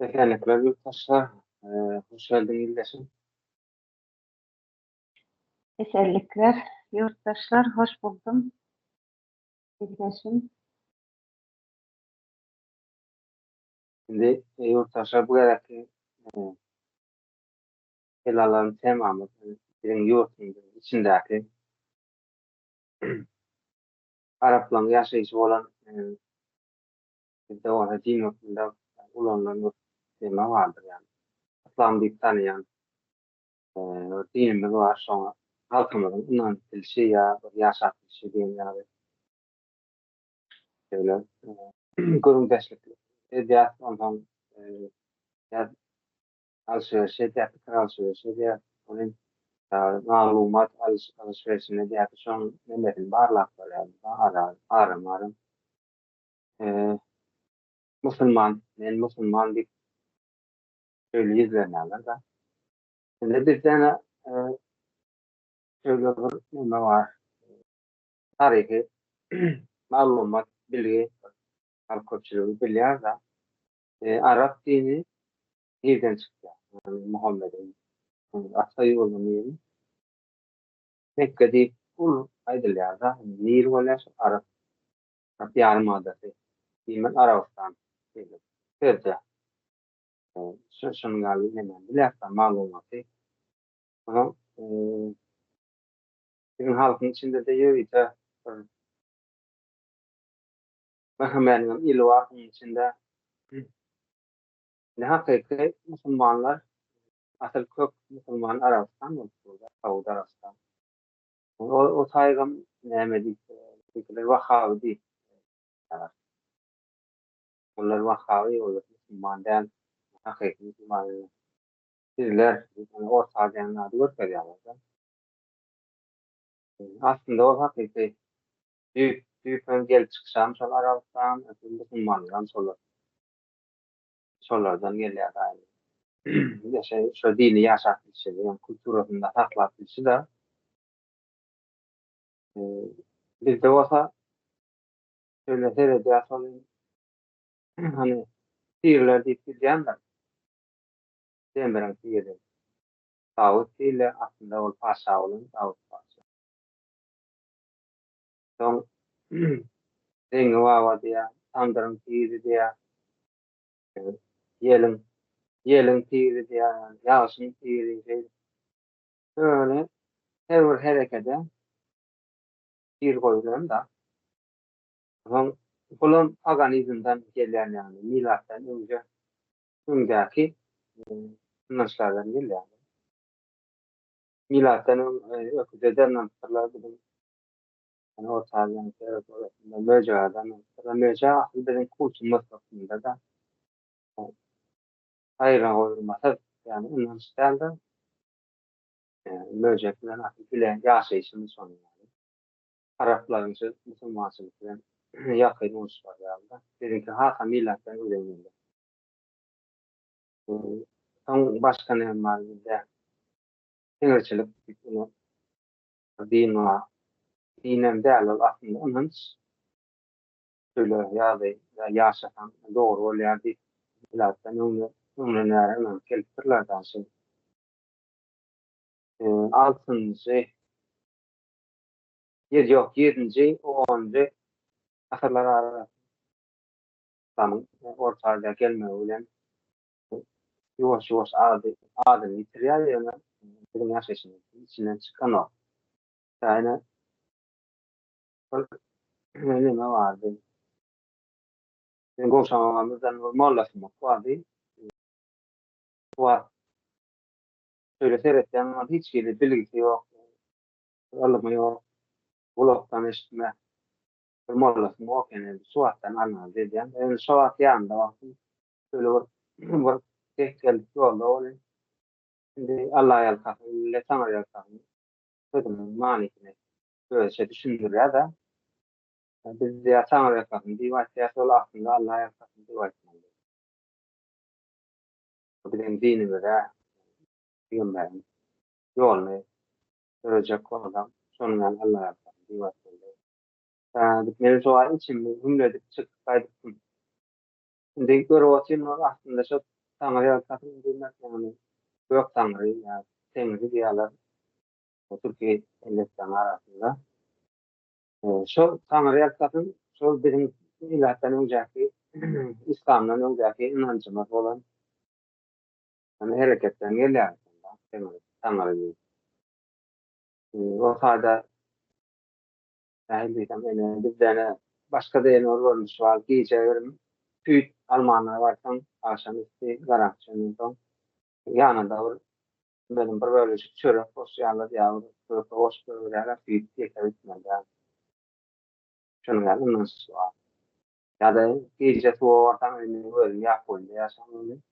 Tekerlekler yurttaşlar, hoş geldin İldeşim. Eserlikler, yurttaşlar, hoş buldum. Bilgeçim. Şimdi yurttaşlar bu gerekli helaların tamamı, birin yurtun içindeki Arapların yaşayışı olan bir de ona din yurtunda ulanılan tema vardır yani. İslam deyip tanıyan dinimiz var sonra halkımızın inançlışı ya yaşatılışı diyeyim yani. Böyle görüngeçlik, edebiyat ondan ya alışveriş, edebiyat alışveriş, edebiyat onun malumat alışverişine diye son milletin barlakları yani arım Müslüman, ben Müslüman bir şöyle izleyenler da. Şimdi bir tane e, şöyle bir neme var. Tarihi malumat, bilgi, halk koçluğu biliyor da Arap dini nereden çıktı? Yani Muhammed'in asıl yolunu Mekke'de ul aydılıyor da Nil ve Arap Yarımadası. Yemen Arabistan. Kırdı. Şunun galiba hemen bilhassa malumatı. Ama bizim halkın içinde de yürüyse Mehmet'in ili var bunun içinde. Ne hakiki Müslümanlar asıl kök Müslüman Arabistan oluşturdu. Saudi Arabistan. O saygım Mehmet'i fikirler Vahhabi değil. Yani, onlar Vahhabi olur. Müslüman değil. Hakiki Müslüman. Sizler yani orta canlıları gösteriyorlar. Aslında o hakiki büyük gel çıkışan sol Arabistan, Müslümanlardan sollardan geliyor yani. Şu dini yaşatmışı, yani kültüründe saklatmışı da e, bizde olsa şöyle seyrede yasalım hani şiirler deyip gidiyen de demiren şiiri. Tağut değil de aslında o paşa olun, tağut paşa. Son Zengi Vava diye, Tandırın şiiri diye, e, Yelin, Yelin şiiri diye, Yağış'ın şiiri diye. Böyle her bir harekete şiir koyulan da Son Kolon paganizmden gelen yani milattan önceki e, inançlardan geliyor. Yani. Milattan öteden anlatırlar bizim yani orta yani Möca'dan Möca aslında kurşun masasında da hayran olması yani inançlardan Möca'dan aslında bile yaşayışının sonu yani. Arapların Müslümançılıkla yakın unsur yani. Dedim ki ha milattan öğrenildi. Son başka ne var bir de sinirçilik bunu din var. Dinem değerli aslında onun şöyle ya da yaşatan doğru oluyor bir bilattan onu nereden keltirlerden şey. Altıncı, yedinci, onuncu asırlar arasında ortaya gelme ulan yavaş yavaş adı yitiriyor yani bizim yaşayışımız içinden çıkan o. Yani ne vardı? Konuşmamamızdan normallaşmak vardı. Var. Şöyle seyrettiğim ama hiç bilgisi yok. Alımı yok. Bloktan eşitme. Normallaşmak yani suattan anlar dedi. Yani suat yanında baktım. Şöyle var. Tek geldik yolda öyle. Şimdi Allah'a yalkaklı, sana yalkaklı. Sözümün manisini böyle şey düşündürüyor da biz de sana yalkaklı. Divaç ya sol aslında Allah'a yalkaklı divaç. Bizim dinimiz de bilmem. Yolunu görecek olan sonradan Allah'a yalkaklı divaç. Benim sual için cümle edip çıkıp kaydıktım. Şimdi görüyorsun aslında çok Tanrı yaratmasını bilmek yani gök Tanrı yani Tengri diyorlar. O Türkiye devletleri arasında. Şu Tanrı yaratmasın, şu bizim milattan önceki İslam'dan önceki inancımız olan yani hareketten geliyor aslında. Tanrı diyor. O sayede dahiliyken bir tane başka da yeni olmuş var. Giyeceğim tüy Almanlar varsan akşam üstü garantisinin son yanında var. Benim bir böyle çörek sosyalı yavru çörek hoş böyle tüy diye kavitmedi. Şunun yani nasıl var. Ya da giyeceğiz o ortam önüne böyle yapıldı ya sanırım.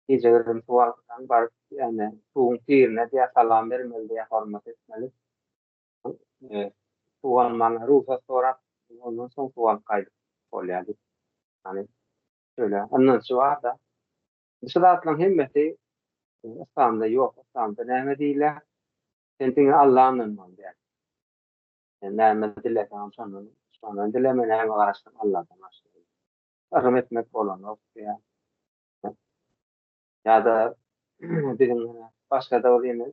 Giyeceğim o ortam var yani tuğun tirine diye salam vermeli diye hormat etmeli. Tuğan mana ruhsa sonra ondan sonra tuğan kaydı oluyor. Yani şöyle anlatı var da Sıratlan himmeti İslam'da yok. İslam'da nimetiyle kendini Allah'ın önünde. Yani nimetiyle sonra dileme nime karşısın Allah'tan başlıyor. Rahmetmek olan yok ya. Ya da dedim başka da oraya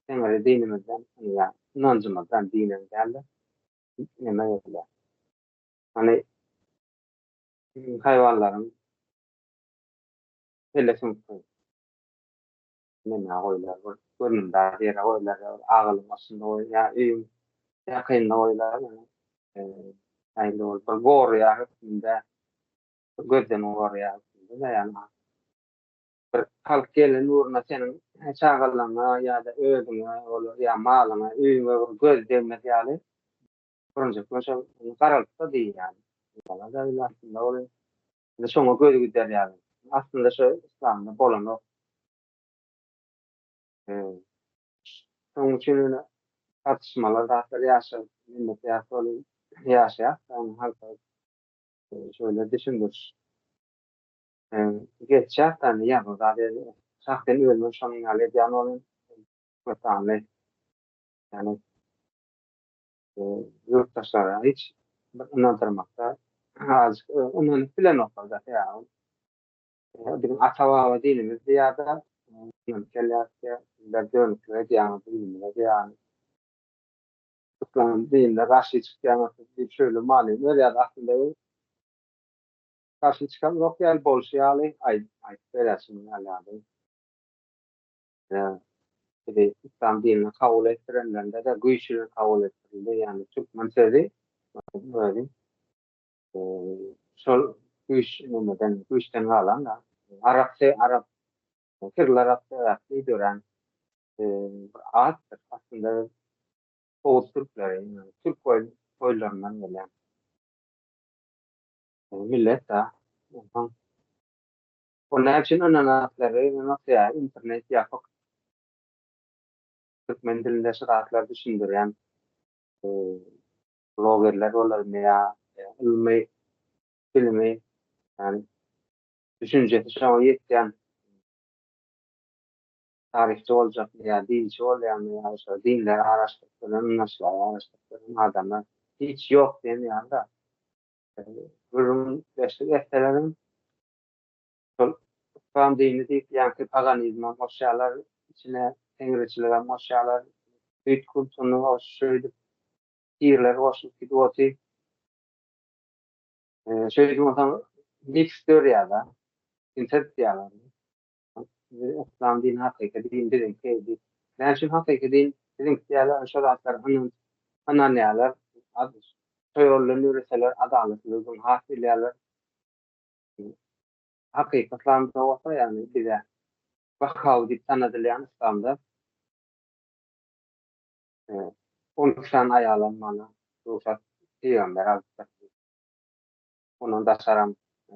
temel dinimizden ya inancımızdan dinen geldi. Nime yok ya. Hani hayvanların telesin nime oylar var. Görünümde diğer oylar ağılım aslında o ya iyiyim. Yakın oylar yani. Aynı ol. Gor ya hepsinde gözden gor ya hepsinde yani. Halk gelin uğruna senin çağırlama ya da öldüğüne olur ya malına üyüme göz devmet yani. Önce koşa kararlı değil yani. Valla da öyle aslında oluyor. Sonra göz gider yani. Aslında şu İslam'da bolan o. Onun için öyle tartışmalar da yaşar. Millet yaşar. Yani halka şöyle düşünür. Geçecek tane yani zaten şahsen ölmüş onun hali diyen onun vatanı yani e, yurttaşlara hiç inandırmakta azıcık onun bile noktada ya bizim atava dinimiz ya da kelliyatya da dönükle yani dinimizde yani İslam dininde karşı çıkan bir şöyle malum ya da aslında karşı çıkan yok yani bolşiyalı ay veresin yani jadi İslam dinini kabul ettirenlerinde de güçlü kabul ettirildi. Yani Türkmen sözü böyle sol güç neden güçten alan da Arap Kırıl Arapça gören ağaçtır. Aslında Oğuz Türkleri yani Türk koylarından gelen millet de onun için ananasları nasıl ya internet yapıp Türkmen dilinde şarkılar düşündüren e, bloggerler olur veya ilmi filmi yani düşüncesi şu an yetken tarihçi olacak veya dinci olmayan veya işte dinleri araştırdıran, nasıl araştırdıran adamlar hiç yok demiyor da durum destek ettilerin tam dini değil yani paganizma, moşyalar içine Tengriçilere, moşyalar büyük kultunu o şöyle şiirler, o şu kidoti şöyle mix diyor ya da sintet diyorlar. İslam din hakiki din dedim ki ben şimdi hakiki din dedim ki yani şartlar anneanneler soyurlarını üreseler adaletli hasillerler hakikatlarında olsa yani bize vakav deyip tanıdılayan İslam'da 12 tane ayarlanmanı ruhsat peygamber hazretleri onun da saram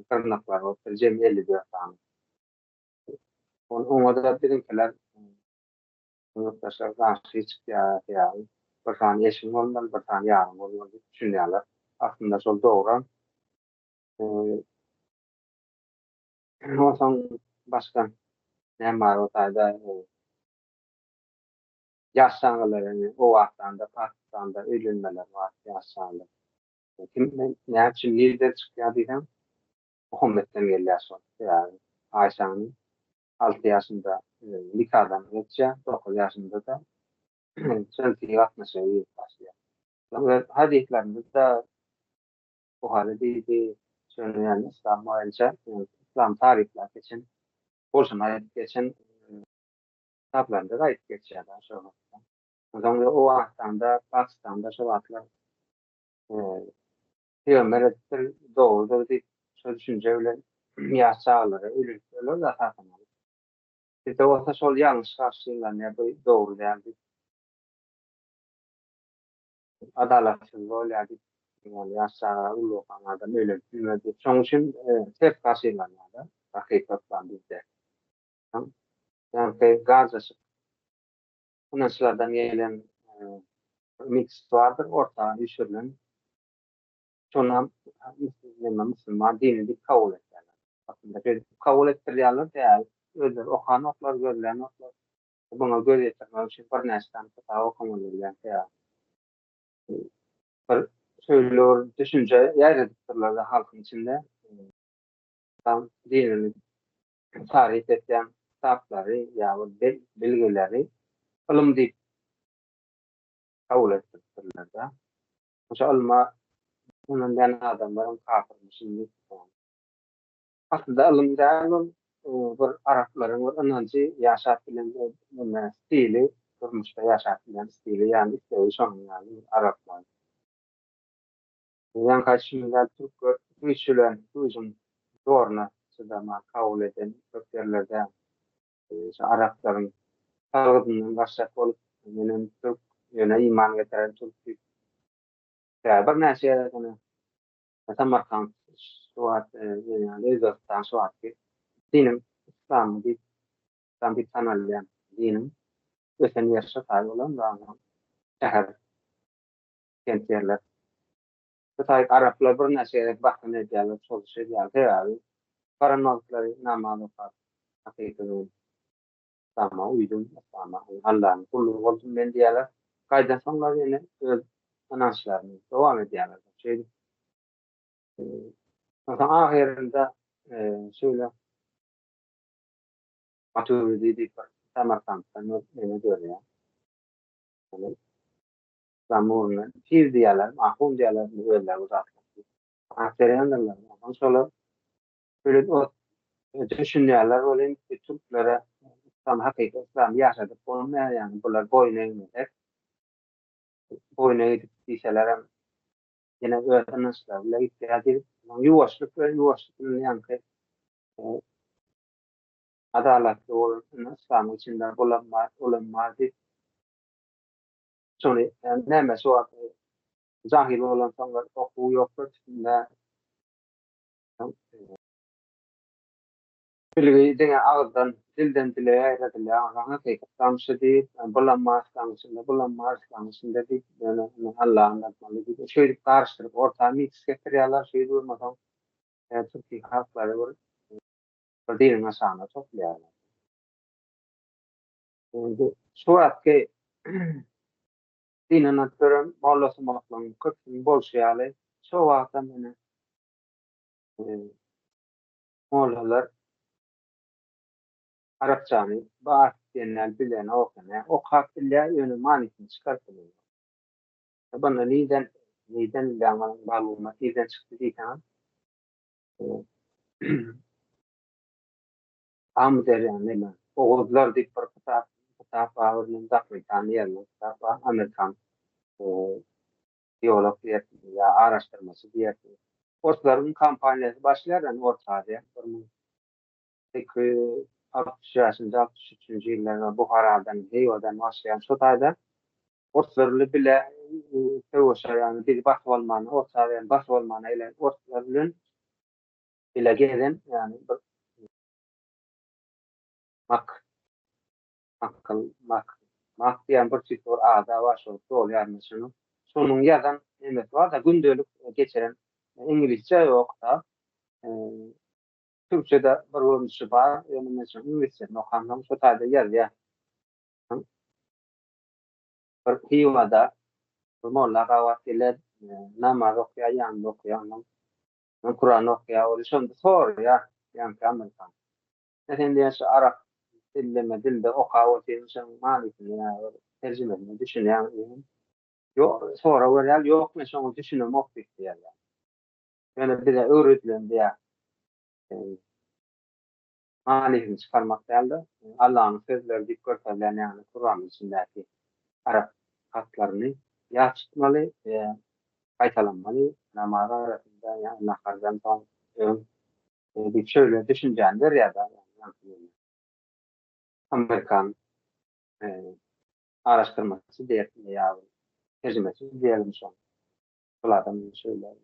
tırnakları o cem 54 tane. Onu da bizimkiler yurttaşlar karşı çıktı ya bir tane eşim olmalı bir tane yarım olmalı düşünüyorlar. Aslında çok doğru. O zaman başka ne var o sayede yaşlanmaların o vaktanda Pakistan'da ölümler var yaşlandı. Kim ne için lider çıkıyor diyeyim. Muhammed'den geliyorsun. Yani Ayşe'nin 6 yaşında nikahdan geçecek, 9 yaşında da Sönti'yi atması başlıyor. Ve hadislerinde de Buhari'de de söyleyen İslam boyunca İslam tarihler için Kur'an ayet geçen kitaplarda da ayet geçiyor. O zaman o vaktan da Pakistan'da şu vakitler Peygamber ettir doğrudur deyip düşünce öyle yaşağları, ölükleri da takmalı. Bir de olsa sol yanlış karşılanıyor, bu doğru yani adalatsız rol yani yaşağı ulu kanalda öyle bilmedi. Onun için hep karşılanıyor da hakikaten bizde. Yani gazası bu neslerden gelen mix vardır, ortağı düşürülen sonra Müslüman dinini kabul ederler. Aslında kabul ettiriyorlar değil. Öyle okan oklar, görülen oklar. Buna göre yeterli için bir nesden kıta okumalılar. Bir söylüyor, düşünce yer ediptirler halkın içinde. Tam dinini tarih eden kitapları yahut bilgileri ilim deyip kabul ettirdiler de. Mesela bunun den adamların kafirmişini aslında ilim değil, bir Arapların bir inancı yaşat bilen stili, durmuşta yaşat bilen stili yani isteği son yani Araplar. Yani kaçınlar Türk güçlüler, gücün doğruna sıdama kabul eden Türklerden Arapların sağlığından başlayıp olup benim Türk yöne iman getiren Türk bir neyse yani Samarkand suat yani Özbekistan suat ki dinim İslam bir tam bir tanılayan dinim öten yaşa sahip olan da şehir kentlerler. Kıtay Araplar bir neyse bakın ediyorlar, çalışıyorlar herhalde. Karanlıkları namalıklar hakikaten sama uydum sama Allah'ın kulu oldum ben diyorlar. Kaydan sonra yine öz inançlarını devam ediyorlar. E, Mesela ahirinde şöyle Maturidi deyip Samarkand'dan ne diyor ya? Yani Zamur'un pir diyorlar, mahkum diyorlar, öyle uzatmak. Aktarıyanlar. Ondan sonra böyle o düşünüyorlar, olayım ki Türklere İslam hakikaten İslam yaşadık. Onun ne yani bunlar boyun eğmeyecek. Boyun eğdik diyseler yine öğrenmişler. Bile ihtiyat edip yuvaşlık ve yuvaşlıkın yankı adaletli olmasını İslam içinde bulunmaz deyip sonra yani nemesi o zahir olan sonra okuğu yoktur. Şimdi bilgi ağızdan dilden dile ayrıdır. Hakikaten değil. Bulanmaz deyip yani Allah'ı anlatmalı deyip şöyle karıştırıp ortağı mix getiriyorlar. Şey durmadan Türkiye halkları bir dilin aşağına topluyorlar. Şimdi şu ki dinin atıyorum Mollası Mokla'nın 40 bin bolşeyalı şu vaktan beni Mollalar Arapçanı bazı genel bilen okuyan o kafirliğe yönü manisini çıkartılıyor. Bana neden ilanların malumat neden çıktı diyken am der yani ne mi? Oğuzlar deyip bir kitap ağırlığında Afrikanlı kitap Amerikan e, biyolog diye ya araştırması diye. Ortaların kampanyası başlar yani ortaya. 60 yaşında 63. yıllarda Buhara'dan, Hiyo'dan başlayan Sotay'da ortalarını bile Teoşa yani bir bahvalmanı, ortadan bahvalmanı ile ortalarının bile gelen yani bir mak, mak diyen bir çift var ağda var şu doğru yani şunu. Sonun yerden evet var da gündelik geçiren İngilizce yok da e, Türkçe'de bir olmuşu var. Yani mesela İngilizce okandan Sotay'da yer ya. Bir Hiyo'da Molla kawatiler nama okuyan yan okuyan Ben Kur'an okuya oluşum da sor ya. Yani Amerikan. Neden diye şu Arap dilde okağı diyorsun malikin ya. Tercüme düşün yani. Yok sonra var yok mu sonra düşünüm okuyup diye. Yani bir de öğretilen diye. Malikin çıkarmak değil de Allah'ın sözleri dikkat edilen yani Kur'an içindeki Arap hatlarını ya tutmalı, kaytalanmalı. Namazı arasında yani nakardan son bir şöyle düşüncendir ya da yani, Amerikan e, araştırmacısı diyelim ya tercümesi diyelim son. Bunlardan şöyle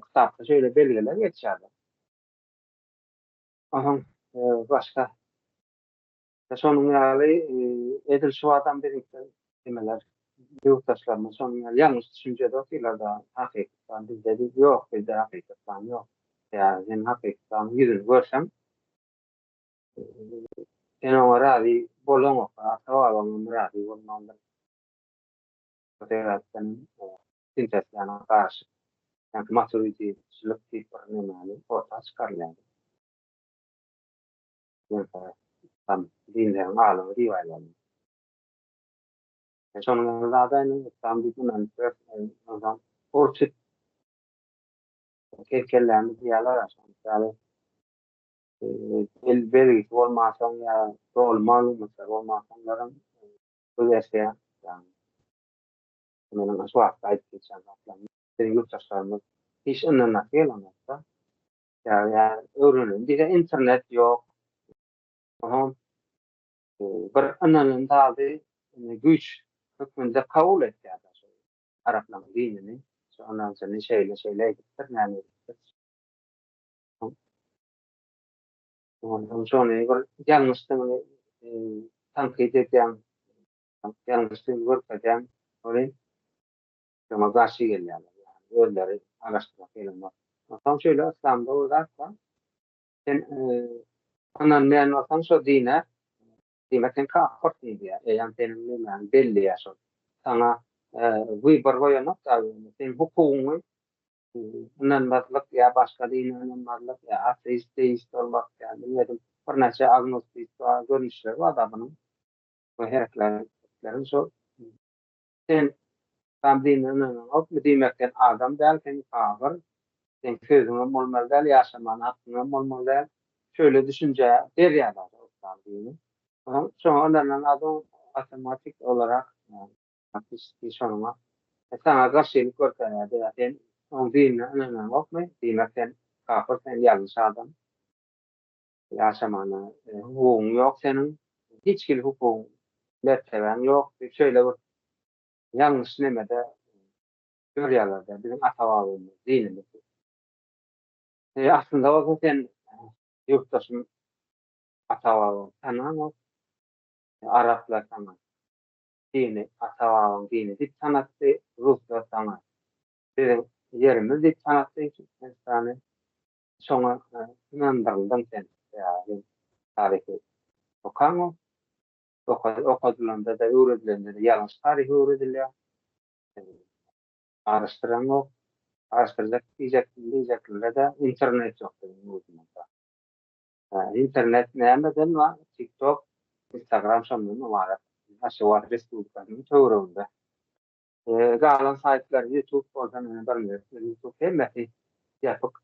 kitapta şöyle belgeler geçerli. Aha, başka sonun yani Edil Şua'dan birlikte demeler yurttaşlarına sonun yani yanlış düşünce de da hakikaten bizde yok bizde hakikaten yok. Yani ben hakikaten yüzünü görsem en orari bolong atau awang merari bolong kesehatan sintes yang akas yang maturity selektif pernemani kota sekalian yang tam din yang alam riwayat son nada ni tam di tunan ter nang orchid kekelan diala rasan kale el beri wal masang ya rol malu masa wal masang larang ya yang memang swasta itu sangat senin yurttaşlarımız hiç önüne gelemezse yani öğrenin. Bir de internet yok. Aha, bir önünün tabi güç hükmünde kabul etti ya da Arapların dinini. Ondan sonra şeyle gittir yani. Ondan sonra yanlışlığını tankit eden, yanlışlığını görkeden orayı ama karşı geliyor. Yani ölüleri araştırmak gelinmez. Tam şöyle İslam'da olursa sen anan men vasan so dine dimeken ka horti dia yang ten men belli ya so sana wi bargoya nokta sen hukumu nan matlak ya başka dine nan matlak ya ateist olmak yani dedim pernah saya agnostik görüşler var da bunun bu herklerin so sen tam dinin ok mu demekten adam belki kafir sen sözünü olmalı yaşaman hakkını olmalı şöyle düşünce der ya da dini. Sonra onlarla adam otomatik olarak yani, bir sonuna sana karşılık ortaya zaten on dinle önemli bakma dinlerken kafir sen yanlış adam yaşamana hukukun yok senin hiç gibi hukukun merteben yok bir şöyle bir yanlış nemede görüyorlar bizim atavarımız dinimiz. Aslında o zaten yurttaşın atavarı tanımaz Araplar tanımaz dini atavarın dini bir tanıttı Ruslar tanımaz. Bizim yerimiz bir tanıttığı için yani sonra inandırıldım sen yani tarihi okan okuduğunda da öğretilerinde de yanlış tarih öğretiliyor. Araştıran o araştıracak diyecekler de internet yok benim uzmanımda. İnternet neyden var? TikTok, Instagram şunun var. Aşağı Facebook'tan çoğurunda. Galan saytlar YouTube oradan barınıyor. YouTube hem de yapık.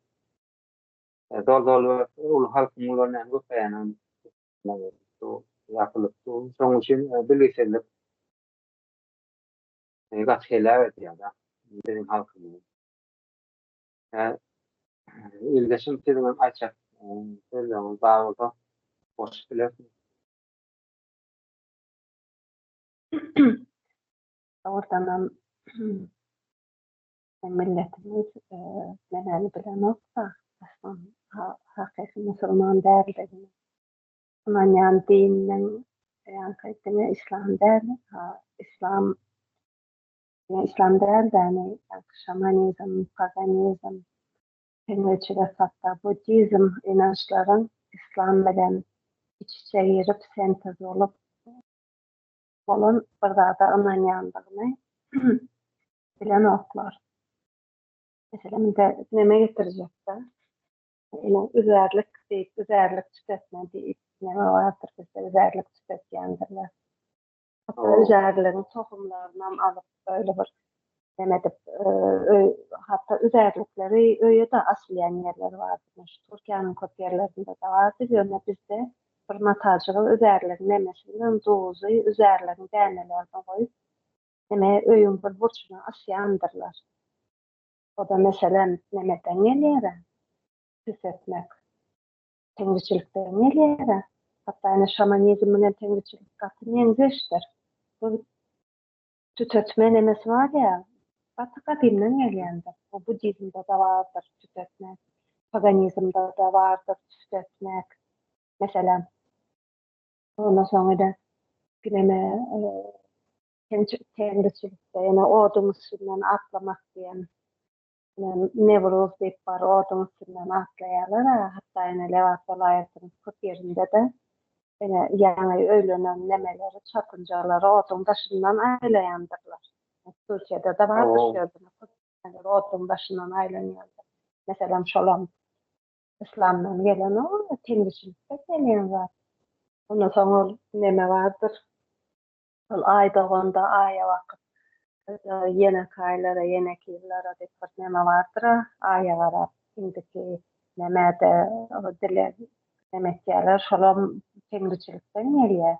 Dol ulu halk mulanya gupayanan to yapılıp to son için birleştirilip gazeteler evet ya da benim halkımın. Yani iletişim tamamen açık. Telefon bağlı boş bile. Oradan milletimiz genel bilen olsa aslında hakiki Müslüman değerlerini aman yani dinin yani kayıtlı İslam değil İslam değil de yani şamanizm, paganizm, Hinduçilik hatta Budizm inançların İslam bilen iç içe girip sentez olup olan bir da aman yandığını bilen oklar. Mesela neme getirecekler? Yine üzerlik deyip, üzerlik tüketme deyip, ne vardır bizde üzerlik tüketkendirler. Hatta O üzerlerin tohumlarından alıp böyle bir demedip, hatta üzerlikleri öyle de asliyen yerleri vardı. Türkiye'nin köp yerlerinde de vardı. Yöne bizde bir matacığı üzerlerin nemesinden doğuzu, üzerlerin dänelerine koyup, neme öyün bir burçuna asıyandırlar. O da mesela nemeden gelýär? Süs etmek. Teňriçilikden gelýär. Hatta ene şamanizm bilen teňriçilik gatnaşyk ýeňzeşdir. Bu süt etme nemesi var ya, batı kadimden gelýändir. O budizmde da vardır süt etmek. Paganizmde da vardır süt etmek. Mesela ondan sonra da bileme teňriçilikde ene odun üstünden atlamak diýen nevroz deyip bar odun üstünden atlaýarlar. Hatta ene Lewat Belaýetyň köp ýerinde de ýa-ni öýlenen nemeleri, çapynjalary odun başyndan aýlaýandyrlar. Türkiýede de bardyr o şeýle odun başyndan aýlanýarlar. Meselem şolam İslamdan gelen o temizlikde gelen zat. Ondan soň ol neme bardyr? Ol aý doganda aýa wakyt yenek aýlara, yenek ýyllara diýip bir neme bardyr. Aýa garap indiki nemede o dile demekler şolam temizlikden gelýär.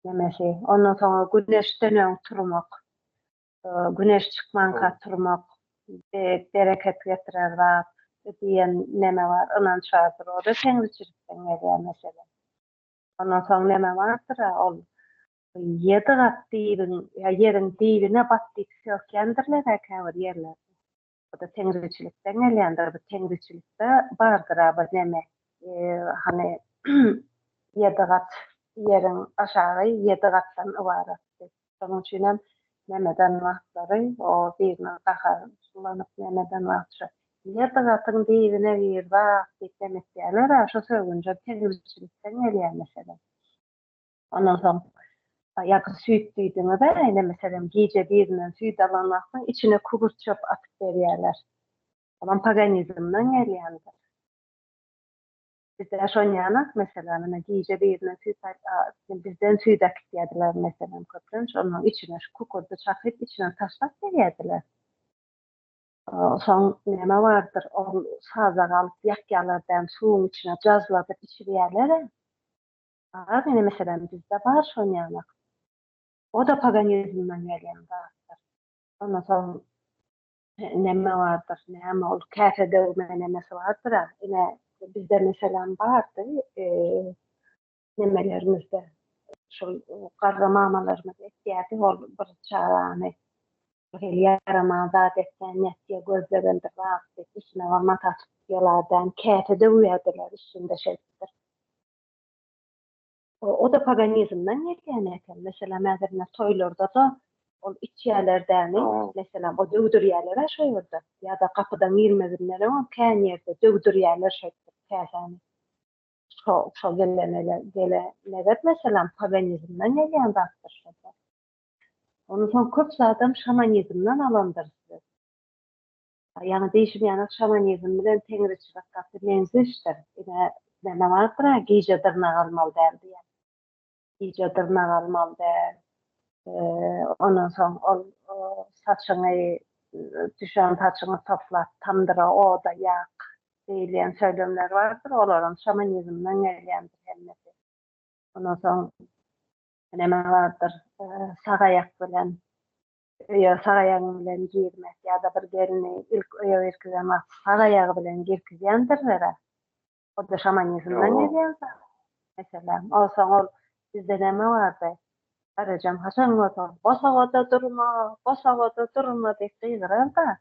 Nemesi. Ondan soň güneşden öň turmak, güneş çykmanka turmak, bereket getirer zat diýen neme bar. Ondan çadır o da temizlikden gelýär mesela. Ondan soň neme bardyr? Ol ýedi gat diýirin, ýa ýeriň diýbine batdyk sökýändirler häkär ýerler. O da teňriçilikden gelýändir. Bu teňriçilikde bardyr bu neme. Hani ýedi gat ýeriň aşagy ýedi gatdan ibaret. Şonuň üçin hem nemeden wagtlary o birine gahar sulanyp nemeden wagtça. Ýedi gatyň diýbine bir wagt diýip demekler, şo söwünje teňriçilikden gelýär mesela. Ondan soň ýa-da süýt diýdiňe de ene meselem gije birinden süýt alanlakdyň içine kubur çöp atyp berýärler. Olam paganizmden gelýändir. Bizde şonýanak mesela mene gije birinden süýt bizden süýt atyp berýärler meselem köpden şonuň içine şu kukurdy çakyp içine taşlap berýärler. Soň neme bardyr? Ol sazak alyp ýakýalardan suwun içine jazladyp içirýärler. Ene meselem bizde bar şonýanak. O da paganizmden gelýän zatlar. Ondan soň neme bardyr? Näme ol käfe döwme nemesi bardyr. Ine bizde meselem bardy. Nemelerimizde şol garra mamalarymyz etýärdi ol bir çarany hel yaramaz adetden näçe gözlegendir wagt içine warmat atyp ýalardan käfe döwýärdiler içinde şeýdir. O da paganizmden gelýän eken. Mesela mäzirine toýlarda da ol içýärlerden mesela o döwdürýärler şeýerde ýa-da kapydan girmezler ama kän ýerde döwdürýärler şeýdir käsany. Şo geleneler mesela paganizmden gelýän zatdyr şo. Onu soň köp adam şamanizmden alandyr. Ýani değişmeýän şamanizm bilen teňriçilik gatnaşyk ýeňzeşdir. Neme bardyr? Gije dyrnak almaly däl. Gije dyrnak almaly däl. Ondan soň ol saçyny düşen saçyny toplat, tamdyra oda ýak diýilýän söýlemler bardyr. Olaram şamanizmden gelýändir hemmesi. Ondan soň neme bardyr? Sagayak bilen sagaýagy bilen girmek ýa-da bir gelini ilk öýe berkizen wagt sagaýagy bilen girkizýändirler. O da şamanizmden gelýän. Mesela olsaň ol bizde neme bardy? Arajam haçan otur, bosagada durma diýip gyzyrar da.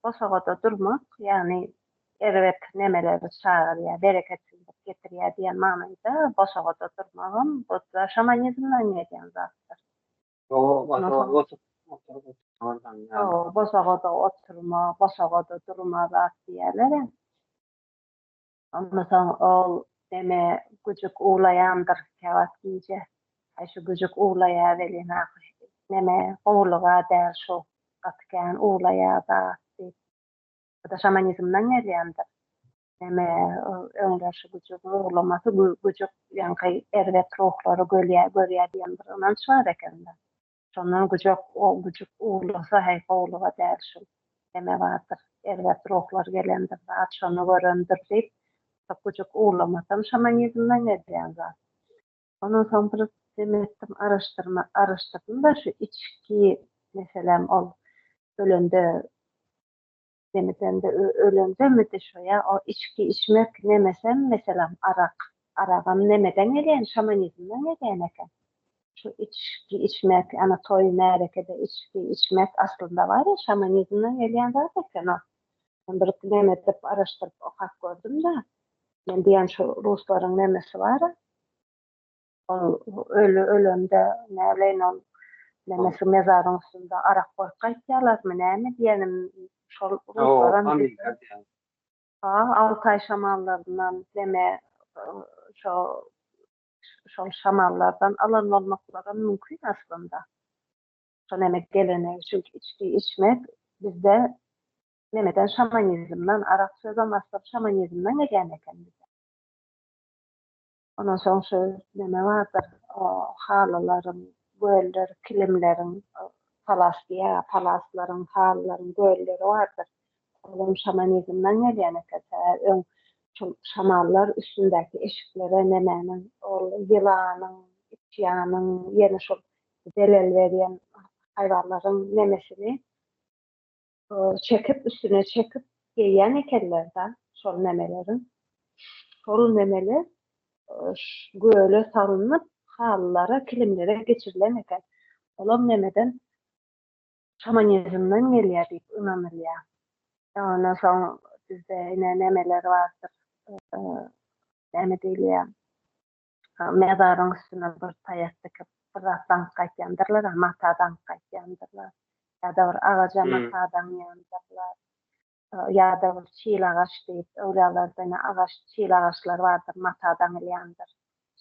Bosagada durmak, ýani erwet nemeleri çağırýar, bereketsizlik getirýär diýen manyda bosagada durmagam bu da şamanizmden gelýän zatdyr. Bosagada oturma, bosagada durma zat diýerler. Ondan soň ol neme güjük ulaýandyr käwat gije. Şu güjük ulaýar elina neme gowluga däl şo gatken ulaýar da. Bu da şamanizmden gelýändir. Näme öňleşi güjüň uglamasy güjük ýa-ni erwet ruhlary görýär diýen bir inanç bar eken-de. Şondan güjük güjük uglasa haýpa uglaga däl şol. Näme bardyr, erwet ruhlar gelendir, zat şonu görendir diýip, çok güjük uglamasam şamanizmden gelýän zat. Ondan soň bir demetdim, araşdyrdym da şu içki meselem ol ölende demesem de ölende mi de şu ya o içki içmek nemesem meselem aragam nemeden gelýän şamanizmden gelýän eken. Şu içki içmek, ana toy närekede içki içmek aslında var ya şamanizmden gelýän zat eken o. Ben bir demetip araşdyryp okap gördüm da men diýen şu ruslaryň nemesi bar. Ölümde näleýin ol nemesi mezaryň üstünde arak goýup gaýtýarlarmy näme diýenim şol ruslaryň Altay şamanlarından deme şo şol şamanlardan alan olmaklara mümkün aslında. Şo näme gelenek çünkü içki içmek bizde nemeden şamanizmden arak sözüm aslında şamanizmden gelýän eken bizde. Ondan soň şu näme bardyr, o halalarym, göller, kilimleriň, palaslaryň, hallaryň gölleri bardyr. Olam şamanizmden gelýän eken. Şu şamanlar üstündäki eşiklere nemäniň, ol ýylanyň, itýanyň, ýene şol delel berýän haýwanlaryň nemesini çekip üstüne çekip geýýän ekenler da şol nemeleri. Şol nemeler göle salynyp hallara, kilimlere geçirilen eken. Olam nemeden şamanizmden gelýär diýip ynanylýar. Ondan soň bizde ine nemeler bardyr. Näme diýilýär? Mezaryň üstüne bir taýak dikip bir zatdan gaýtýandyrlar, matadan gaýtýandyrlar. Ýa-da bir agaja matadan ýandyrlar. Ýa-da bir çiğil agaç diýip öwrələrden agaç, çiğil agaçlar bardyr, matadan ilýändir.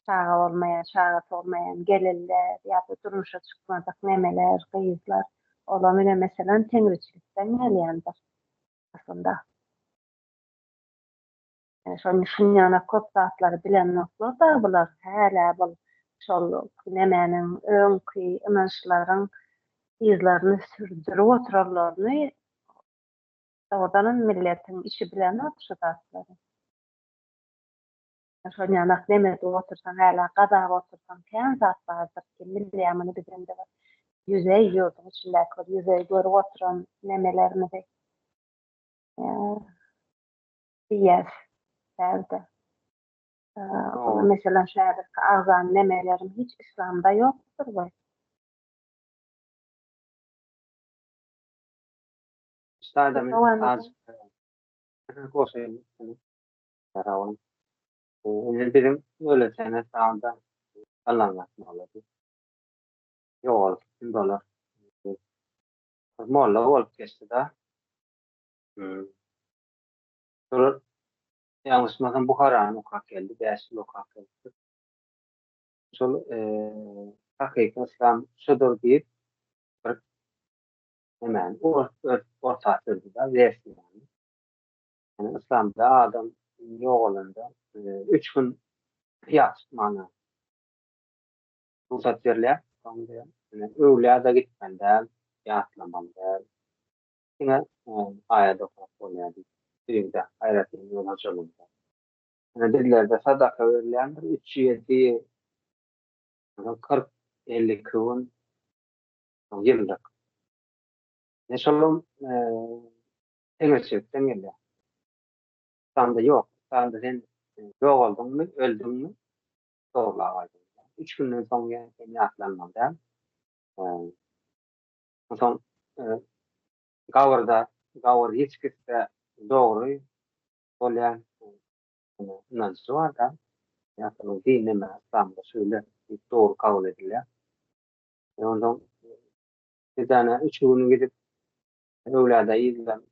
Çaga bolmaýan, çagası bolmaýan geliller, ýa-da durmuşa çykmazak nemeler, gyýyzlar. Olam ine meselem teňriçilikden gelýändir aslında. Şol şunýana köp zatlary bilen noklar da bular häle bol şol nemäniň öňki ynançlaryň izlerini sürdürip oturarlaryny ordanın milletin işi bilen okşatatlar. Şonýana näme diýip otursan häle gazap otursan kän zat bardyr ki milliyamyny bizende var. Yüzey ýurdun içindäki yüzey görüp oturan nemelerimi de diýer berde. Mesela şäherde azan nemelerim hiç İslamda ýokdur we İşte az koşayım. Yaravan. Bizim öyle sene sağında anlatmalıdır. Yol, simbolar. Molla olup geçti de. Sonra yanlışmadan Buhara'nın okak geldi. Beşli okak geldi. Sonra hakiki İslam şudur deyip hemen orta türlü de versi yani. Yani İslam'da adam yok olanda 3 gün yat mana. Ruhsat verirler. Yani öğleye de gitmeden yatlamalı. Yine ayada oluyor. Birinde hayratın yolu açılımda. Yani dillerde sadaka verilendir. 3-7 40-50 kıvın yıllık. Ne şolum temirçilikten geliyor. Sanda yok. Sanda sen yok oldun mu, öldün mü doğruluğa vardın. 3 günden sonra yatlanmalı. Son gavur hiç kimse doğru olan inançlı var da yapılan dinleme İslam'da şöyle doğru kabul ediliyor. Ondan bir tane 3 gün gidip öğlede izlen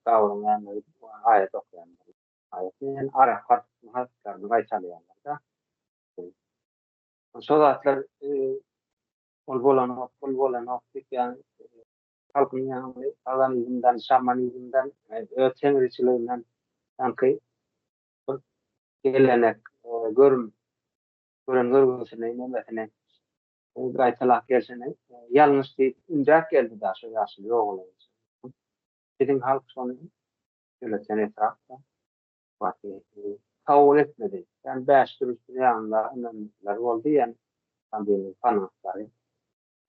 gavurun yanına ayet okuyanlar. Ayetin Arap harflerini kaysalıyorlar da. Şu zatlar ol bolan yani halkın yanında, paganizmden, şamanizmden, ötemriciliğinden sanki gelenek, gören görgüsüne, nemesine, gaytalak gelsene, yalnız değil, üncak geldi daha şu yaşlı yok olayı. Bizim halk sonu, yöneten etrafta, vakti, kabul etmedi. Yani beş turist yanında önemliler oldu yani, pandemi fanatları.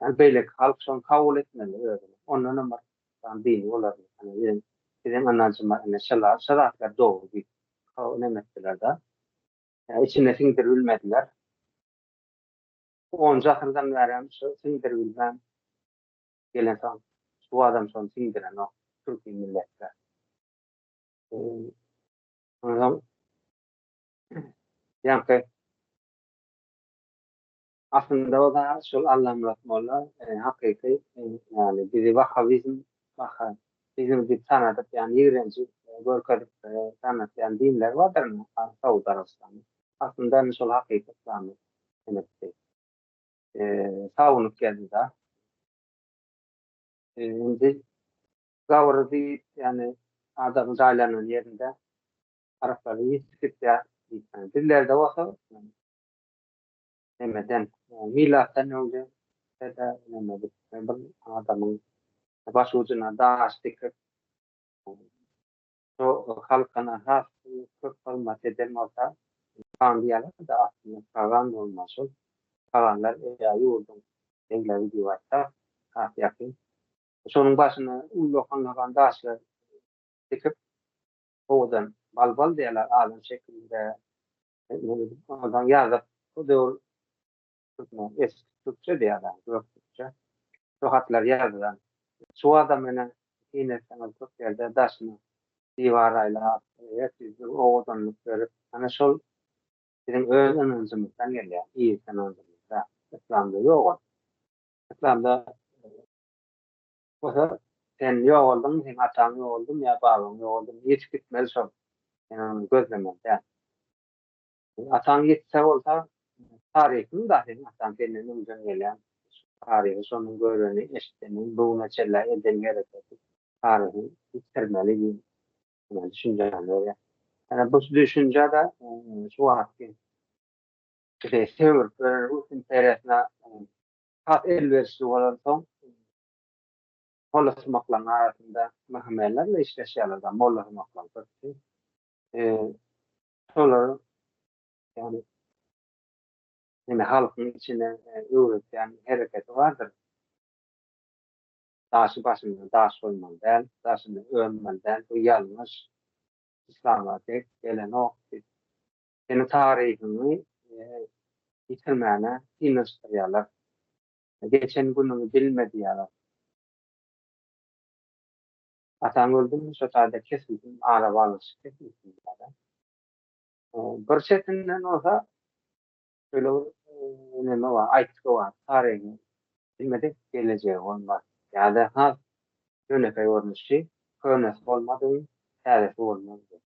Yani böyle halk son kabul etmedi öyle. Onun ama pandemi olabilir. Yani bizim anacıma, yani şaraplar doğru bir kabul etmediler de. Yani içine sindirilmediler. Onca ahırdan veren sindirilmem gelen son, şu adam son sindiren o Türkiye milletler. Ondan yani aslında o da şol anlamlatmalar hakiki yani bizi Vahabizm Vahabizm bir tanıdık yani yığıncı görkörlük tanıtıyan dinler vardır mı? Suudi Arabistan'da. Aslında şol hakiki İslam'ı demektir. Savunup geldi de. Şimdi gavurdu yani adamın ailenin yerinde Arapları yitip ya yani dillerde olsa demeden milattan önce da demedik. Bir adamın başucuna daş dikip o halkana has kırpılma eden olsa kan diyorlar da aslında kalan olmaz o. Kalanlar ya yurdum dengeleri diyorsa has yakın. Sonun başına ullokanlagan daşlar dikip odan balbal diyorlar alın şeklinde oradan yazıp o da eski Türkçe diyorlar. Türkçe. Sokaklar yazılan. Şu adamına yine sana çok yerde daşını divarayla hepsi oğudanlık görüp hani şol bizim öz anımızdan geliyor. İyi sanımızda. İslam'da yok. İslam'da o sen yok oldun, sen atan yok oldun ya babam yok oldun. Hiç gitmez şol. Yani gözlemez. Yani. Atan gitse olsa tarihin da senin atan kendini uzun gelen tarihi sonun görünü eşitliğinin buğuna çella eden gerekir. Tarihi bitirmeli bir yani düşünceler öyle. Yani bu düşünce de şu vakti işte sevir Rus'un teresine hat elverişli olan son molasmakların arasında mahkemelerle işleşiyorlar. Molasmaklar. E, Sonra yani yine halkın içine üreten hareketi vardır. Daşı başında daş olmadan, daşını ölmeden, bu yanlış İslam'a tek gelen o senin tarihini yitirmene inanıştırıyorlar. Geçen gününü bilmediyorlar. Atan öldü mü sotada kesildim, araba alışı kesildim. Bir çetinden olsa böyle ne var, aytıkı var, tarihi bilmedik geleceği olmaz. Yani ha yönefe olmuştu, könesi olmadı, tarihi olmadı.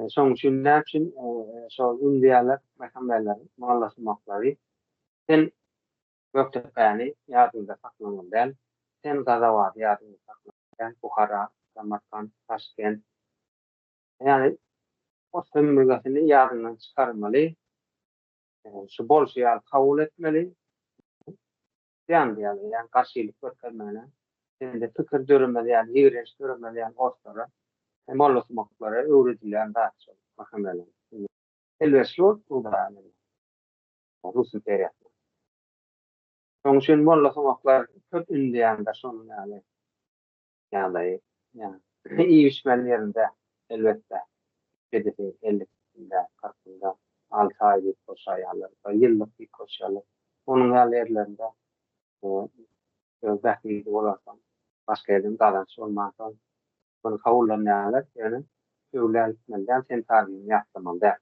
Son için ne için şu indiyalar, mekameller, muhallasımakları sen Göktepe'ni yardımda saklanan del, sen Gazavat yardımda saklanan del, Bukhara, Samarkand, Taşkent, yani o sömürgesini yardımdan çıkarmalı, şu bolşeviler kabul etmeli, yani karşılık göstermeli, şimdi fikir görünmeli, yani iğrenç görünmeli, yani o sonra, mollasımakları öğretilen daha çok mekameler. Elbette bu da yani Rus imperiyası. Onun için mollasımaklar çok ünlü yani da sonun yani yani iyi işmen yerinde elbette hedefi 50'sinde 40'ında 6 ay bir koşarlar, yıllık bir koşarlar. Onun yerlerinde belki olarsan başka yerden davranış olmazsan bunu kabullenmeyenler yani öyle gitmeden sen tarihini yaptırman der.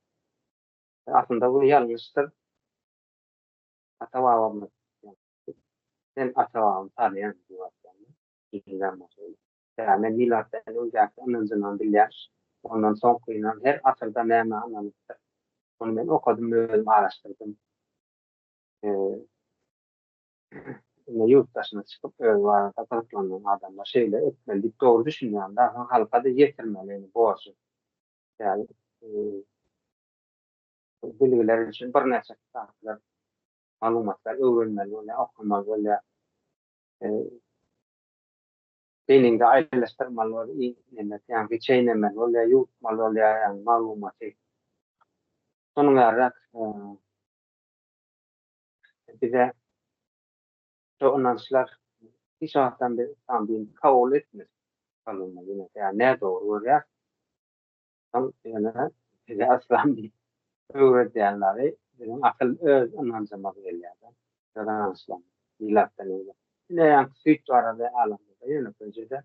Aslında bu yanlıştır. Atavavamız. Yani, sen atavavam tarihin diyor yani. Düşüncem mesela. Yani milattan önce anımızdan bilir. Ondan son kıyılan her asırda neyme anlamıştır. Onu ben okudum, bölüm araştırdım. Yurt dışına çıkıp var kazıklanan adamlar şeyle etmeli, doğru düşünmeyen daha halka da yetirmeli yani borcu. Yani bilgiler için bir neçe kitaplar, malumatlar öwrenmeli bolýar, okumaly bolýar. Beyninde aýrylşdyrmaly bolýar, ýani çeýnemeli bolýar, ýutmaly bolýar ýani malumaty. Şonuň ýarak bize şu inançlar hiç wagtdan beri tam kabul etmez. Kalınmalı ýani ne doğru bolýar? Tam ýene bize aslan bir öwredýänleri bizim akyl öz inancymyza gelýär. Şodan aslan ýylapdan öýle. Ine ýa süýt barada alamda ýene köjede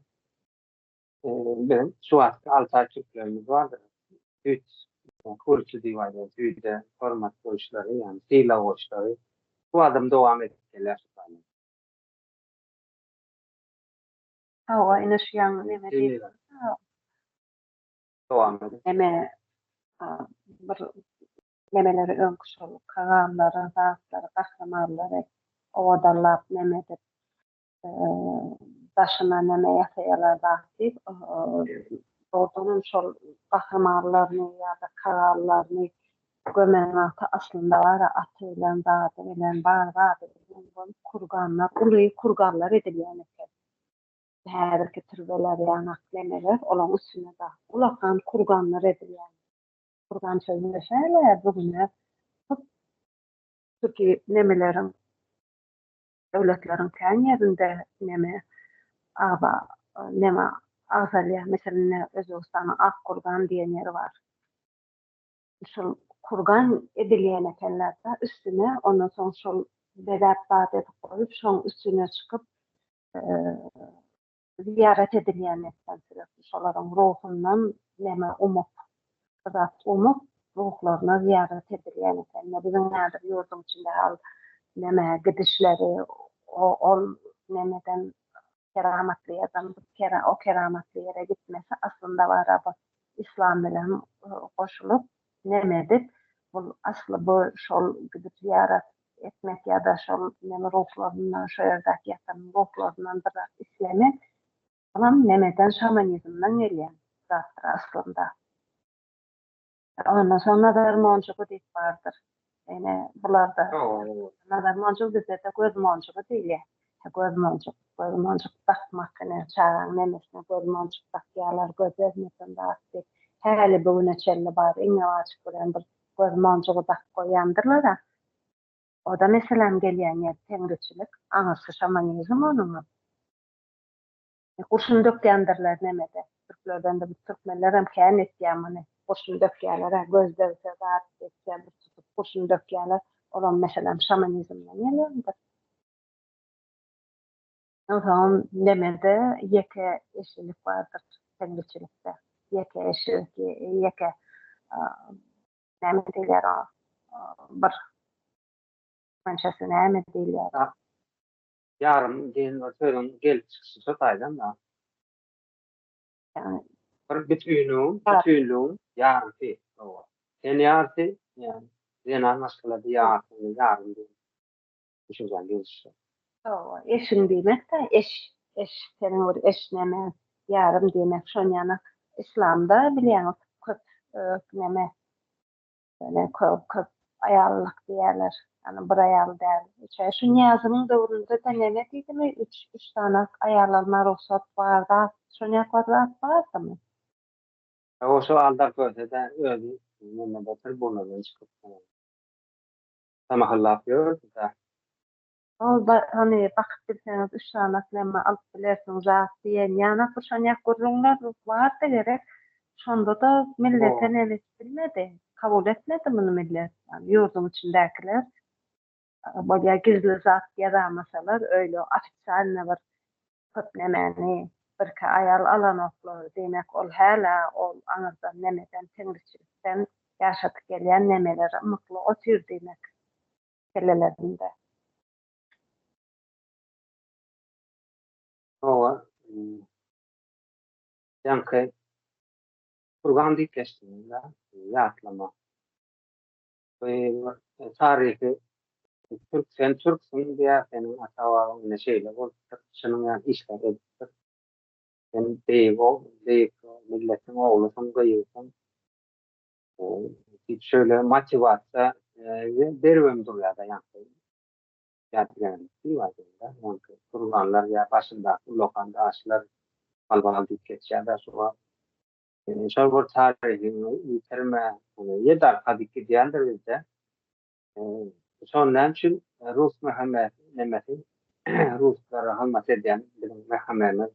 ben şu wagtda alta Türklerimiz vardır. Süýt kurçu diýýärler, süýde hormat goýuşlary ýani syla goýuşlary bu adam dowam edip gelýär. Hawa ine şu ýaňy neme diýip Dowam edip. neme bir nemeleri öňküş bolup kaganlary, zatlary, gahramanlary owadarlap neme dip başyna neme ýasaýarlar diýip ordanın şol gahramanlaryny ýa-da kararlaryny gömen ata aslında var atı bilen zady bilen bar bilen kurganlar, uly kurganlar edilýän eken. Her bir türbeler ýa-da aklemeler olaň üstüne da ulakan kurganlar edilýän. Kurgan sözünde şeýle bugüne Türkiýe nemelerin döwletleriň kän ýerinde neme aba neme Azalya mesela Özbekistanyň Akkurgan diýen ýeri bar. Şol kurgan edilýän ekenlerde üstüne ondan soň şol bedap zat edip goýup şoň üstüne çykyp ziyaret edilýän eken. Şolaryň ruhundan neme umup ruhlaryna ziyaret edilýän eken. Bizim nädir ýurdum içinde hal neme gidişleri ol nemeden keramatly adam o keramatly ýere gitmesi aslında var bu İslam bilen goşulup nemedip bu aslı bu şol gidip ziyaret etmek ýa-da şol neme ruhlaryndan şo ýerdäki ýatan ruhlaryndan bir islemek alam nemeden şamanizmden gelýän zatlar aslında. Ondan sonra nazarmonçugu diýip bardyr. Ene bularda nazarmonçuk bizde gözmonçuk diýilýär. Gözmonçuk bakmak ene çağan nemesine gözmonçuk bakýarlar gözlemeden bakdy. Häli bugüne çelle bar iňe açyk bilen bir gözmonçugu bak goýandyrlar. O da meselem gelýän ýer teňriçilik, aňyrsy şamanizm onuň. Kurşun dökýändirler nemede. Türklerden de bu Türkmenler hem kän etýän many. Kurşun dökýärler, gözlerse zat etýän bir tutup kurşun dökýärler. Olan meselem şamanizmden gelýär. Oňa nemede ýeke eşilik bardyr teňriçilikde. Ýeke eşilik, ýeke näme diýerler bir mançasy näme diýerler. Yarım diyen sözün gelip çıkışı çok aydan da. Yani Bir bütünlüğün yarısı. Sen yarısı yani genel maskıladı yarım diye. Düşüncen gelişti. eşin diýmek de eş senin bir eşneme yarım diýmek şon ýana İslamda bilýän köp neme böyle köp ayallyk diýerler. Yani bir ayal däl. Şu Niýazynyň döwründe de neme diýdimi? 3 tane ayallarına ruhsat bar da şoňa kadar bardymy? O şu aldar köse de özü neme batır bunlardan çıkıp. Tamahallap ýör da. Ol hani bakyp bilseňiz 3 tane neme alyp bilersiň zat diýen ýana şoňa gurrunlar bar da gerek. Şonda da millete neme bilmedi. Kabul etmedi bunu millet. Yani ýurdum içindekiler bolýa gizli zat ýazamasalar öýle ofitsialny bir köp nemeni birkä ayal alan oklar demek ol häla ol aňyrdan nemeden teňriçilikden ýaşatyp gelýän nemeleri mutlu otyr demek kellelerinde. O yankı kurgan diýip geçdiler. Ýatlama. Tarihi sen Türksün diýär seniň ata-babaň neşeýle bol şunuň ýa işler edip sen beýik milletin oglusyň, gyýysyň. Hiç şöyle motivasyon dervem duruyor da yani. Yani bir var da. Yani kurganlar ya başında lokanda aşılar balbal dik geçer da sonra şöyle tarihi yitirme hani yedar kadiki diyendir bizde. E, Sonra için Rus Mehmet Nemeti Ruslara halmat eden bizim Mehmet'imiz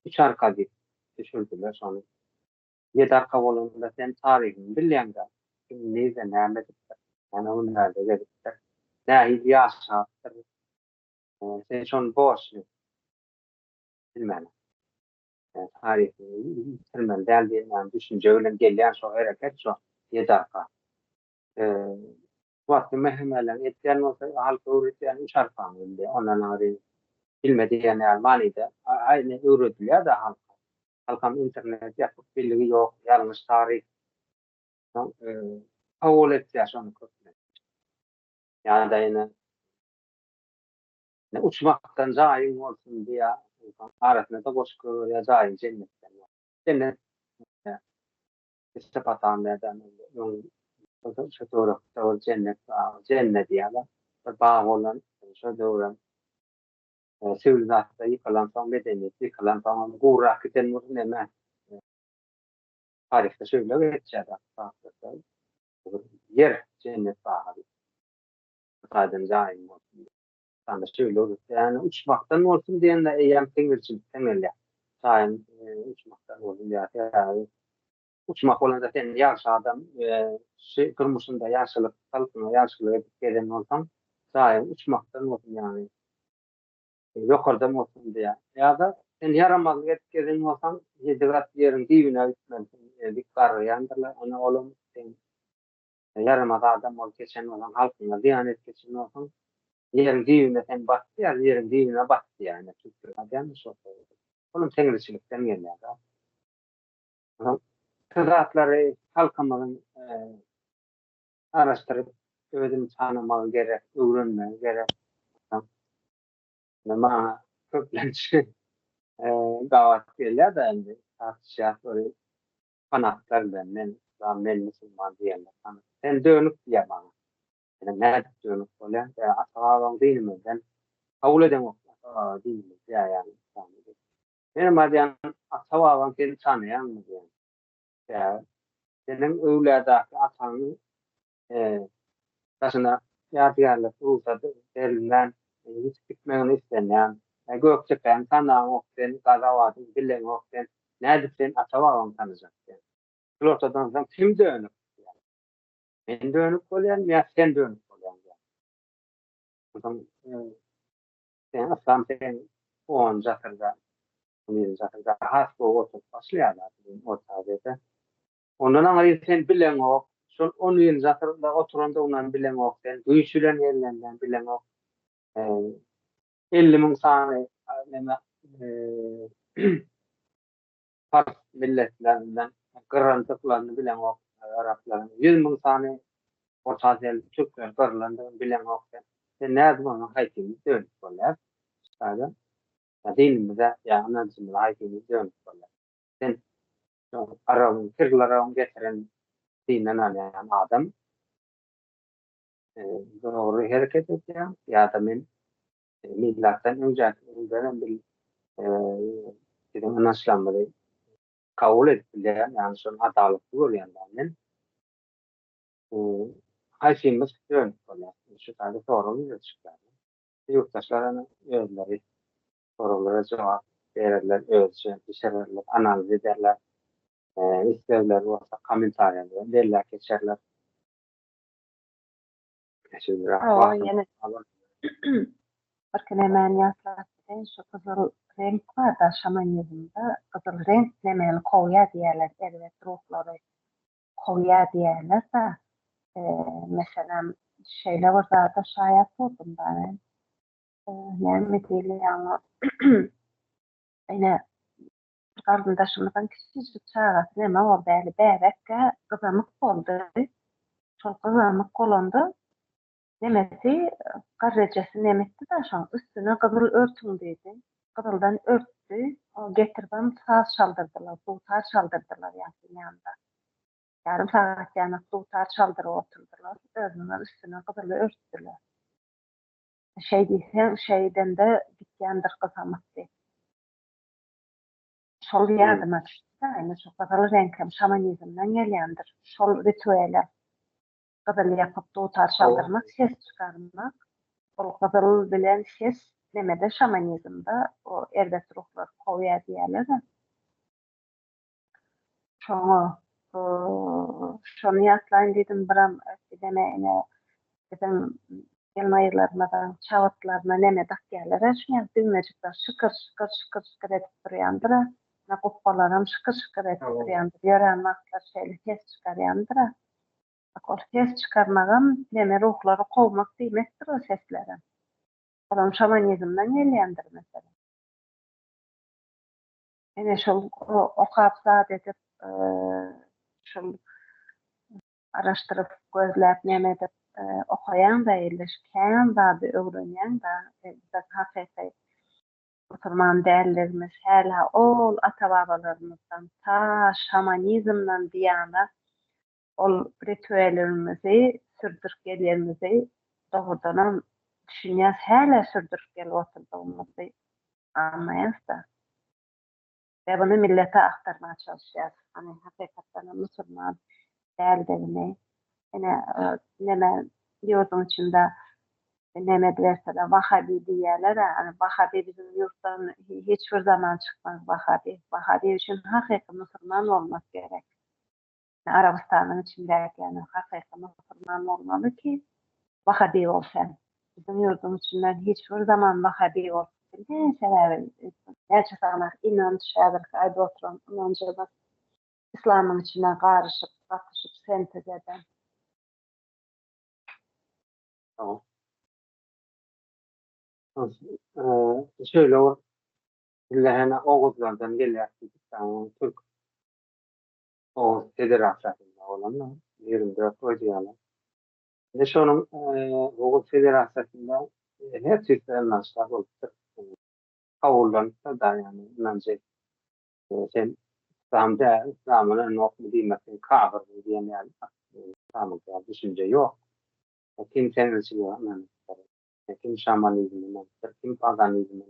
üç arkadik düşürdüler sonra. Yedar kavolunda sen tarihini bilen de neyse neyse yani onlarda gelipler. Ne yaşattır. Sen şun boş bilmem. Tarihini yitirmen deldiğinden düşünce öyle gelen şu hareket şu yedar vakti mehmelen etken olsa halka öğretiyen üç harfan bildi. Ondan ari bilmedi yani Almanya'da aynı öğretiliyor da halka. Halkam internet yapıp bilgi yok, yanlış tarih. Kabul etti şunu kötü. Yani da yine uçmaktan zayin olsun diye arasında da boş ya zayin cennetten. Cennet istipatan neden şu doğru cennet diye bağ olan şu doğru sivilizasyon yıkılan son medeniyet yıkılan son gurra kiten neme tarihte şöyle geçer aslında yer cennet bağı kadın zaim olsun sana şöyle olur yani uçmaktan olsun diyen de eyyam tenirçin temelle zaim uçmaktan olsun ya yani uçmak olan da sen yaş adam şey kırmışında yaşlılık kalkına yaşlılık gelen olsam zaim uçmaktan olsun yani yukarıda olsun diye. Ya da sen yaramaz etkerin olsan yedirat yerin dibine gitmezsin. Bir kar yandırlar ona olum sen yaramaz adam ol geçen olan halkına diyanet geçen olsan yerin dibine sen battı ya yerin dibine battı yani. Türkçe yanlış oldu. Onun tengricilikten geliyor da. Kıraatları halkımızın araştırıp ödüm tanımalı gerek, öğrenme gerek. Ama köklençi davet geliyor da endi tartışıyor böyle fanatlar benden ben Müslüman diyenler sana sen dönüp diye bana yani ne dönüp olan ya ashabım değil mi ben kabul edemem değil mi ya yani benim adyan ashabım seni tanıyan mı yani ya senin evladaki atanı taşına yadigarlık ruhsadı elinden hiç gitmeni istemeyen gökçeken tanağın okten kazavatın bilen okten nerede sen ashabım tanıyacak yani ortadan sen kim dönüp ben dönüp olan ya sen dönüp olan yani. O zaman sen aslan sen on zatırda on zatırda has o oturup başlayalar ortada. Ondan sonra sen bilen o son 10 yıl zatırda oturanda ondan bilen o sen duyuşulan yerlerinden bilen o 50 bin tane neme farklı milletlerinden kırıntıklarını bilen o Arapların 100 bin tane Orta Asyalı Türkler kırılandı bilen o sen ne zaman haykimiz dönüp olar. Sadece ya dinimize ya anancımıza haykimiz dönüp olar. Sen Arap'ın Kırgılar'ın getiren dinen yani adam doğru hareket ediyor. Ya adamın millattan önce bir dedim anlaşılmadı. Kabul ettiler. Yani son adaletli oluyor yani. Haykimiz dönüp olar. Şu tane sorun yok çıkıyor. Yurttaşlarına özleri sorulara cevap verirler, ölçü, düşürürler, analiz ederler, isterler olsa komentar ederler, derler geçerler. Şimdi O vaktim yine alır. bakın hemen yaklaştı. Şu kızıl renk var da şaman yerinde. Kızıl renk hemen koya diyorlar. Evet ruhları koya diyorlar da e, mesela şeyler var da şayet oldum ben. Yani değil yani yine kardeşimizden küçücük çağrısın ama o belli berekte kızamık oldu. Çok kızamık olundu. Nemeti karrecesi nemetti de şan üstüne kızıl örtün dedi. Kızıldan örttü. O getirden saz çaldırdılar. Bu saz çaldırdılar yani yanında. Yarım saat yani tutar çaldırıp oturdular. Özünden üstüne kızılı örttüler. Şey diýsem, şeyden de gitýändir gyzamakdy. Şol Hı. ýadyma düşdi. Aýna şu gyzyl reňkem şamanizmden gelýändir. Şol rituele gyzyl ýakyp tutar O, çaldyrmak, ses çykarmak. Ol gyzyl bilen ses nemede şamanizmde o erbet ruhlar howya diýerler. Şoňa şonu ýatlaýyn diýdim biram demeýine bizim elmaýyrlaryndan çawatlaryna neme dak gelýär. Şuňa düýmejikler şykyr şykyr şykyr şykyr edip durýandyr. Na gopgalaram şykyr şykyr edip o, durýandyr. Ýören wagtlar şeýle ses çykarýandyr. O ses çykarmagam neme ruhlary gowmak diýmekdir o seslere. Olam şamanizmden gelýändir mesela. Ene şol okap zat edip şol araşdırıp gözläp näme dep okayan da ýerleşken da öwrenýän da biz hakyky musulman dällerimiz häla ol ata-babalarymızdan ta şamanizmden diýana ol ritüellerimizi sürdürip gelýärmizi dogrudanam düşünýäs häla sürdürip gelip oturdygymyzy anlaýas da. Ve bunu millete aktarmaya çalışacağız. Hani hakikaten musulman değerlerini yine neme yurdun içinde neme dilerse de Vahabi diyorlar. Yani Vahabi bizim yurttan hiçbir zaman çıkmaz Vahabi. Vahabi için hakikaten musulman olmak gerek. Yani Arabistan'ın içinde yani hakikaten musulman olmalı ki Vahabi olsan. Bizim yurdun içinden hiçbir zaman Vahabi olsun. Ne sebebi? Gerçekten inanç şeýler aýda oturan inancılar İslamyň içine garşyp, gatyşyp sentez eden. tamam. Şöyle o illehine Oğuzlardan gelýär. Türk Oğuz Federasiýasynda olanlar 24 öýdýärler. Ve şonuň Oğuz Federasiýasynda her türlü inançlar bolupdyr. Kawullanypda da yani inancı sen İslam'ın nokmu diýmekden kafir diýenler İslam'da düşünce yok. Kim tenrisçiliği kim şamanizmi, kim paganizmi,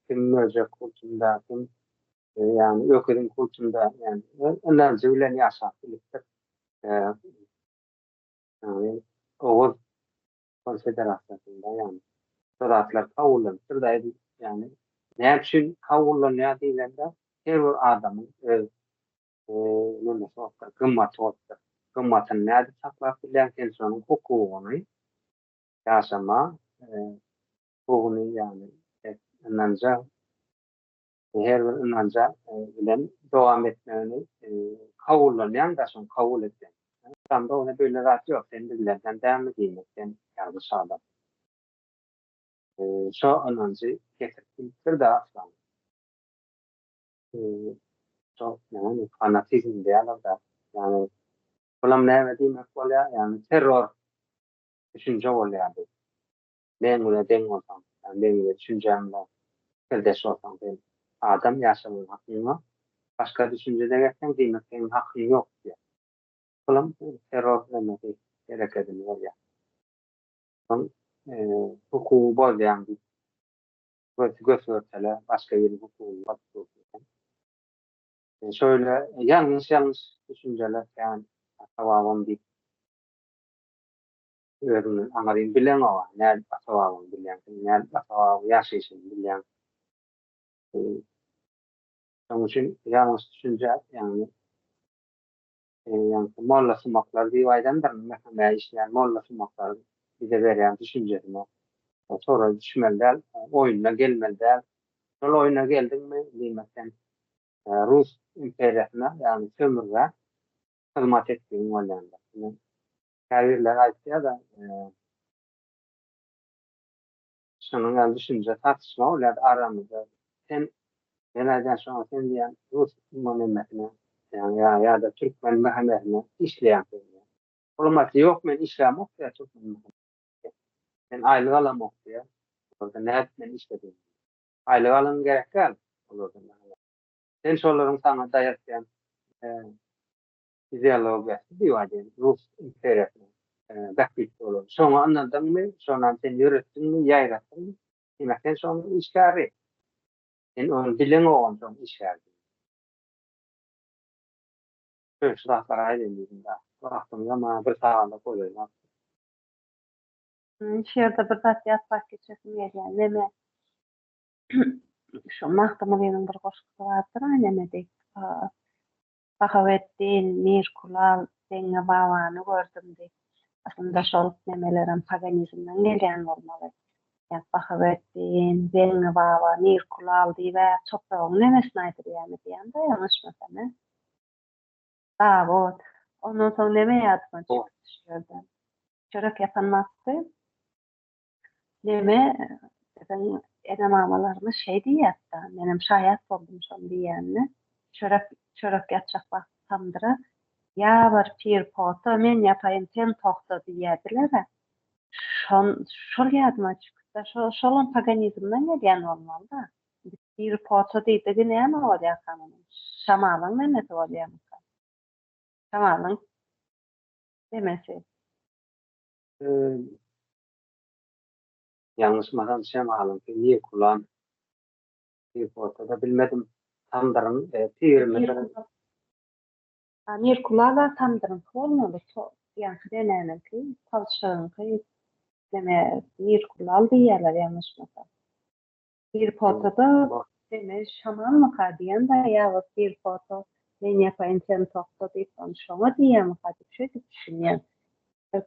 kim möze kultunda, kim yani ökürün kultunda yani inancı bilen ýaşap bilipdir. Yani Oğuz Konfederasiýasynda yani soratlar kawullanypdyr da yani näme üçin kawullanýar diýilende her bir adamyň öz neme sokar, gymmaty bolupdyr. Gymmatyny näde saklap bilen insanyň hukugyny ýaşama hukugyny yani inanca her bir inanca bilen dowam etmegini kawullanýan da şonu kabul etýän. Tamda ona böyle zat ýok. Sen bizlerden däme diýmekden ýaly adam. Şo inancy getiripdir da aslan. Çok yani fanatizm diýerler da yani bulam näme diýmek bolýar yani terror düşünje bolýar. Men öyle deň bolsam, yani benim düşünjemle birdeş bolsam ben adam ýaşamagyň hakyny bar. Başka düşünjede gelsen diýmekden hakyny ýok diýer. Bulam terror demeki gerek edilýär bolýar. Son hukuky bolýan bir göçbertele başka bir hukuky bolýar. Şöyle yanlış düşünceler yani tamamım bir ürünün anarayım bilen o ne tamamım bilen ne tamamı yaşayışın bilen onun için yanlış düşünce yani yani molla sumaklar bir aydan da mesela işleyen molla sumaklar bize veren düşüncesine sonra düşmeliler oyuna gelmeliler sonra oyuna geldin mi bilmekten Rus imperiyasına yani sömürge hizmet ettiğin olanlar. Şairler aýtýar da şonuň ýaly düşünje tartışma bolar aramyzda. Sen näden şoňa sen diýen Rus monumентine yani ýa-da Türkmen mehenetine işleýän. Olmaty ýok men işlämok diýär Türkmen mehenetine. Sen aýlyk alamok diýär. Orda näet men işledim. Aýlyk alym gerek däl. Sen şolaryň saňa daýatýan fizyologiyasy diýýär. Ruh imperatyny. Dakik bolur. Şoňa anladymmy, şondan sen ýöretdiňmi, ýaýratdyňmy? Demek sen şonu işgäri. Sen onu bilen oğlan şonu işgäri. Şu dahlar aýdymyň da. Wagtymda ma bir saganda koýýar. Şerde bir zat ýatmak geçesim gelýär. Neme? Şu Mahmud'un bir goşgusu vardır, neme deyip, Bahavettin, Mirkulal, Denge Babany gördüm deyip. Aslında şol nemelerin paganizmden gelýän bolmaly. Yani Bahavettin, Denge Baba, Mirkulal diýip topragyň nemesini aýdyrýarmy diýende ýalňyşmasam. Davut. Ondan soň neme ýadyma düşýärdi. Çörek ýapanmakdy. Neme, bizim edemamalarımız şey diýýärdi, menem şaýat boldum şol diýänni. Çörek ýatjak wagtymdyra. Ya bir pir poto, men ýapaýyn, sen tokta diýerdiler. Şol ýadyma çykdy. Şolun paganizmden gelýän bolmaly da. Pir poto diýdi, näme bolýar kanany? Şamalyň nemesi bolýar? Şamalyň demesi. Ýalňyşmasam şemalyň niýe kulan bir ortada bilmedim. Tamdyryn pir mesela Mirkulala tamdyryn bolmaly. Ýa-ni denäňki, talşagyňky deme Mirkulal diýerler ýalňyşmasam. Bir potada deme şamanlyka diýen da ýa-da bir poto men ýapaýyn sen tokta diýip onu şoňa diýýärmi hadi şu düşünýär.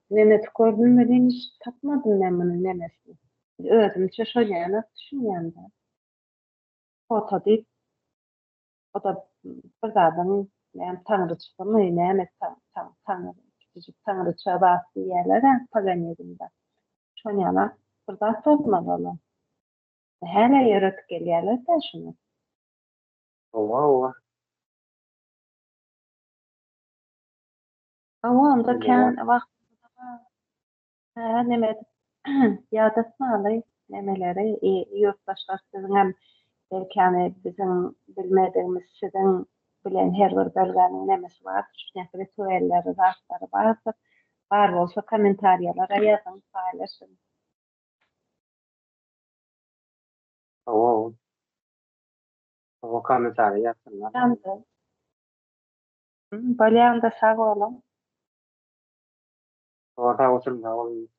Neme gördüm hiç tapmadım ben bunu nemesini. Özümçe şöyle düşünýärdi. Poto diýip o da bir zadanyň yani tanrıçymy näme tanrıça basy ýerlere paganizmde. Şoňa bir zat sözmaly. Häle ýöretip gelýärler de şunu. owa Ama onda kan wagtynda neme ýadatmaly nemeleri ýurtdaşlar sizin hem belki hani bizim bilmediğimiz sizin bilen her bir bölgenin nemesi var. Şuňa ritüelleri, zatları vardır. Var bolsa kommentarylara ýazyn, paylaşın. owa kommentary ýazsynlar. Bolýanda sag bolun. Orta oturma olyp